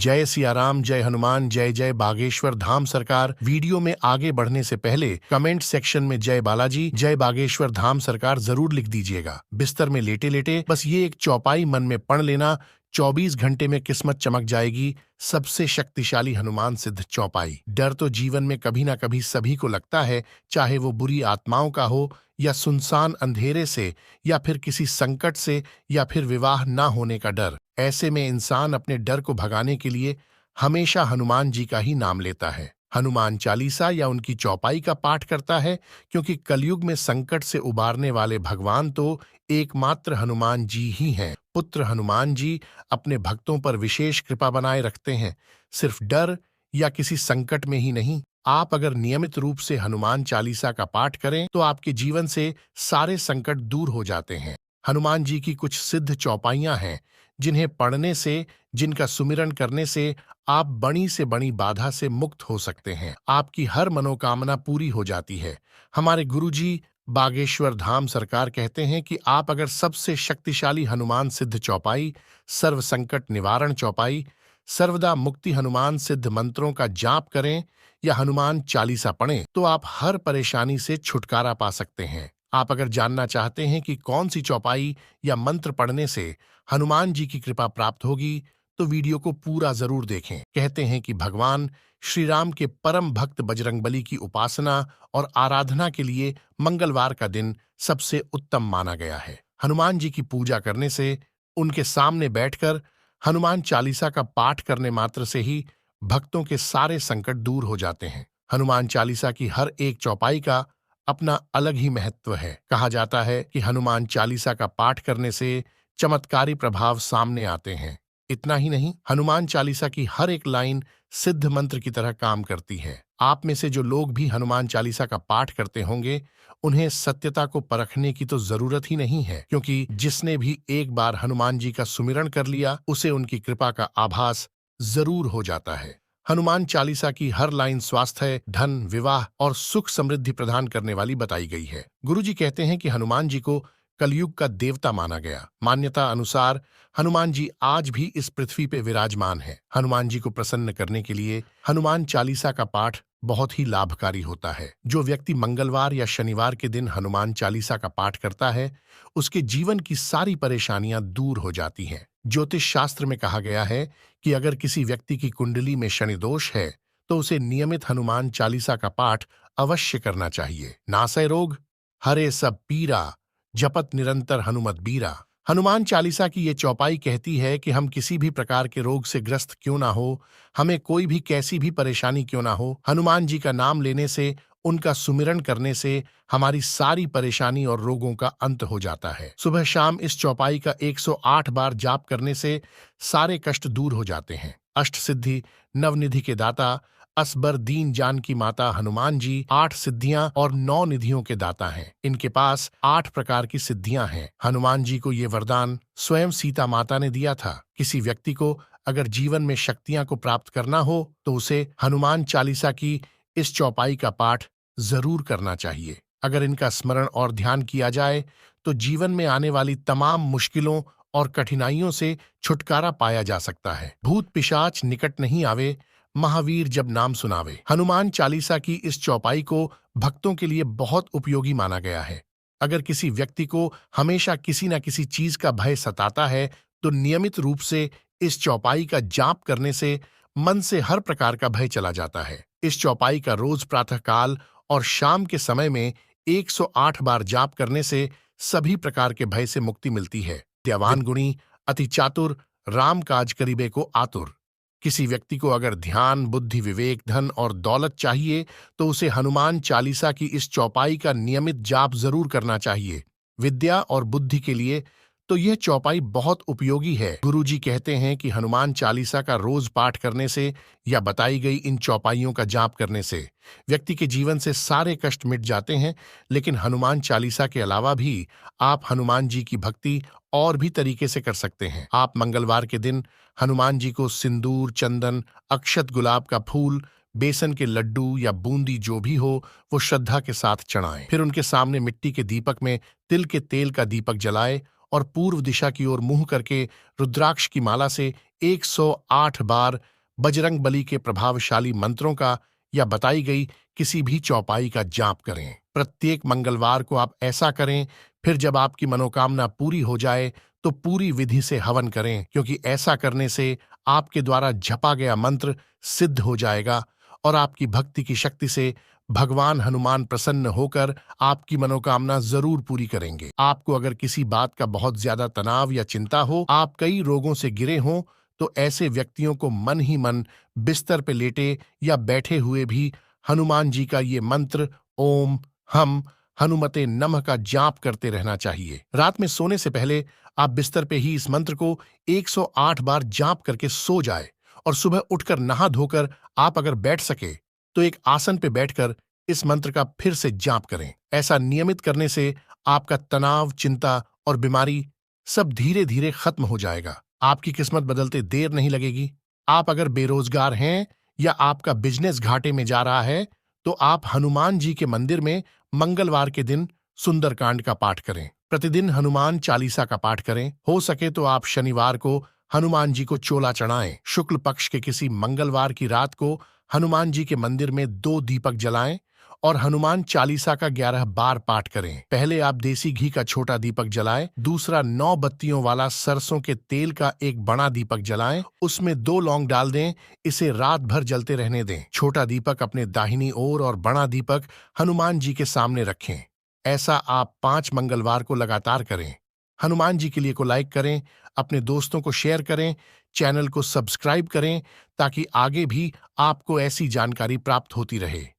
जय सियाराम, जय हनुमान, जय जय बागेश्वर धाम सरकार। वीडियो में आगे बढ़ने से पहले कमेंट सेक्शन में जय बालाजी, जय बागेश्वर धाम सरकार जरूर लिख दीजिएगा। बिस्तर में लेटे लेटे बस ये एक चौपाई मन में पढ़ लेना, 24 घंटे में किस्मत चमक जाएगी। सबसे शक्तिशाली हनुमान सिद्ध चौपाई। डर तो जीवन में कभी ना कभी सभी को लगता है, चाहे वो बुरी आत्माओं का हो, या सुनसान अंधेरे से, या फिर किसी संकट से, या फिर विवाह ना होने का डर। ऐसे में इंसान अपने डर को भगाने के लिए हमेशा हनुमान जी का ही नाम लेता है। हनुमान चालीसा या उनकी चौपाई का पाठ करता है, क्योंकि कलयुग में संकट से उबारने वाले भगवान तो एकमात्र हनुमान जी ही हैं। पुत्र हनुमान जी अपने भक्तों पर विशेष कृपा बनाए रखते हैं, सिर्फ डर या किसी संकट में ही नहीं। आप अगर नियमित रूप से हनुमान चालीसा का पाठ करें तो आपके जीवन से सारे संकट दूर हो जाते हैं। हनुमान जी की कुछ सिद्ध चौपाइयां हैं, जिन्हें पढ़ने से, जिनका सुमिरन करने से आप बड़ी से बड़ी बाधा से मुक्त हो सकते हैं। आपकी हर मनोकामना पूरी हो जाती है। हमारे गुरुजी बागेश्वर धाम सरकार कहते हैं कि आप अगर सबसे शक्तिशाली हनुमान सिद्ध चौपाई, सर्व संकट निवारण चौपाई, सर्वदा मुक्ति हनुमान सिद्ध मंत्रों का जाप करें या हनुमान चालीसा पढ़ें, तो आप हर परेशानी से छुटकारा पा सकते हैं। आप अगर जानना चाहते हैं कि कौन सी चौपाई या मंत्र पढ़ने से हनुमान जी की कृपा प्राप्त होगी, तो वीडियो को पूरा जरूर देखें। कहते हैं कि भगवान श्री राम के परम भक्त बजरंगबली की उपासना और आराधना के लिए मंगलवार का दिन सबसे उत्तम माना गया है। हनुमान जी की पूजा करने से, उनके सामने बैठकर हनुमान चालीसा का पाठ करने मात्र से ही भक्तों के सारे संकट दूर हो जाते हैं। हनुमान चालीसा की हर एक चौपाई का अपना अलग ही महत्व है। कहा जाता है कि हनुमान चालीसा का पाठ करने से चमत्कारी प्रभाव सामने आते हैं। इतना ही नहीं, हनुमान चालीसा की हर एक लाइन सिद्ध मंत्र की तरह काम करती है। आप में से जो लोग भी हनुमान चालीसा का पाठ करते होंगे, उन्हें सत्यता को परखने की तो जरूरत ही नहीं है, क्योंकि जिसने भी एक बार हनुमान जी का सुमिरन कर लिया, उसे उनकी कृपा का आभास जरूर हो जाता है। हनुमान चालीसा की हर लाइन स्वास्थ्य, धन, विवाह और सुख समृद्धि प्रदान करने वाली बताई गई है। गुरुजी कहते हैं कि हनुमान जी को कलयुग का देवता माना गया। मान्यता अनुसार हनुमान जी आज भी इस पृथ्वी पे विराजमान हैं। हनुमान जी को प्रसन्न करने के लिए हनुमान चालीसा का पाठ बहुत ही लाभकारी होता है। जो व्यक्ति मंगलवार या शनिवार के दिन हनुमान चालीसा का पाठ करता है, उसके जीवन की सारी परेशानियां दूर हो जाती हैं। ज्योतिष शास्त्र में कहा गया है कि अगर किसी व्यक्ति की कुंडली में शनि दोष है, तो उसे नियमित हनुमान चालीसा का पाठ अवश्य करना चाहिए। नासय रोग हरे सब पीरा, जपत निरंतर हनुमत बीरा। हनुमान चालीसा की ये चौपाई कहती है कि हम किसी भी प्रकार के रोग से ग्रस्त क्यों ना हो, हमें कोई भी कैसी भी परेशानी क्यों ना हो, हनुमान जी का नाम लेने से, उनका सुमिरन करने से हमारी सारी परेशानी और रोगों का अंत हो जाता है। सुबह शाम इस चौपाई का 108 बार जाप करने से सारे कष्ट दूर हो जाते हैं। अष्ट सिद्धि, नवनिधि के दाता, असबर दीन जान की माता हनुमान जी 8 सिद्धियां और 9 निधियों के दाता हैं। इनके पास 8 प्रकार की सिद्धियां हैं। हनुमान जी को ये वरदान स्वयं सीता माता ने दिया था। किसी व्यक्ति को अगर जीवन में शक्तियां को प्राप्त करना हो, तो उसे हनुमान चालीसा की इस चौपाई का पाठ जरूर करना चाहिए। अगर इनका स्मरण और ध्यान किया जाए, तो जीवन में आने वाली तमाम मुश्किलों और कठिनाइयों से छुटकारा पाया जा सकता है। भूत पिशाच निकट नहीं आवे, महावीर जब नाम सुनावे। हनुमान चालीसा की इस चौपाई को भक्तों के लिए बहुत उपयोगी माना गया है। अगर किसी व्यक्ति को हमेशा किसी न किसी चीज का भय सताता है, तो नियमित रूप से इस चौपाई का जाप करने से मन से हर प्रकार का भय चला जाता है। इस चौपाई का रोज प्रातःकाल और शाम के समय में 108 बार जाप करने से सभी प्रकार के भय से मुक्ति मिलती है। विद्यावान गुणी, अति चातुर, राम काज करीबे को आतुर। किसी व्यक्ति को अगर ध्यान, बुद्धि, विवेक, धन और दौलत चाहिए, तो उसे हनुमान चालीसा की इस चौपाई का नियमित जाप जरूर करना चाहिए। विद्या और बुद्धि के लिए तो यह चौपाई बहुत उपयोगी है। गुरुजी कहते हैं कि हनुमान चालीसा का रोज पाठ करने से या बताई गई इन चौपाइयों का जाप करने से व्यक्ति के जीवन से सारे कष्ट मिट जाते हैं। लेकिन हनुमान चालीसा के अलावा भी आप हनुमान जी की भक्ति और भी तरीके से कर सकते हैं। आप मंगलवार के दिन हनुमान जी को सिंदूर, चंदन, अक्षत गुलाब का फूल, बेसन के लड्डू या बूंदी जो भी हो, वो श्रद्धा के साथ चढ़ाएं। फिर उनके सामने मिट्टी के दीपक में तिल के तेल का दीपक जलाएं और पूर्व दिशा की ओर मुंह करके रुद्राक्ष की माला से 108 बार बजरंग बली के प्रभावशाली मंत्रों का या बताई गई किसी भी चौपाई का जाप करें। प्रत्येक मंगलवार को आप ऐसा करें। फिर जब आपकी मनोकामना पूरी हो जाए तो पूरी विधि से हवन करें, क्योंकि ऐसा करने से आपके द्वारा जपा गया मंत्र सिद्ध हो जाएगा और आपकी भक्ति की शक्ति से भगवान हनुमान प्रसन्न होकर आपकी मनोकामना जरूर पूरी करेंगे। आपको अगर किसी बात का बहुत ज्यादा तनाव या चिंता हो, आप कई रोगों से घिरे हों, तो ऐसे व्यक्तियों को मन ही मन बिस्तर पे लेटे या बैठे हुए भी हनुमान जी का ये मंत्र ओम हम हनुमते नमः का जाप करते रहना चाहिए। रात में सोने से पहले आप बिस्तर पे ही इस मंत्र को 108 बार जाप करके सो जाए और सुबह उठकर नहा धोकर आप अगर बैठ सके तो एक आसन पे बैठकर इस मंत्र का फिर से जाप करें। ऐसा नियमित करने से आपका तनाव, चिंता और बीमारी सब धीरे धीरे खत्म हो जाएगा। आपकी किस्मत बदलते देर नहीं लगेगी। आप अगर बेरोजगार हैं या आपका बिजनेस घाटे में जा रहा है तो आप हनुमान जी के मंदिर में मंगलवार के दिन सुंदरकांड का पाठ करें। प्रतिदिन हनुमान चालीसा का पाठ करें। हो सके तो आप शनिवार को हनुमान जी को चोला चढ़ाएं। शुक्ल पक्ष के किसी मंगलवार की रात को हनुमान जी के मंदिर में 2 दीपक जलाएं और हनुमान चालीसा का 11 बार पाठ करें। पहले आप देसी घी का छोटा दीपक जलाएं, दूसरा 9 बत्तियों वाला सरसों के तेल का एक बड़ा दीपक जलाएं, उसमें 2 लौंग डाल दें, इसे रात भर जलते रहने दें। छोटा दीपक अपने दाहिनी ओर और बड़ा दीपक हनुमान जी के सामने रखें। ऐसा आप 5 मंगलवार को लगातार करें। हनुमान जी के लिए को लाइक करें, अपने दोस्तों को शेयर करें, चैनल को सब्सक्राइब करें ताकि आगे भी आपको ऐसी जानकारी प्राप्त होती रहे।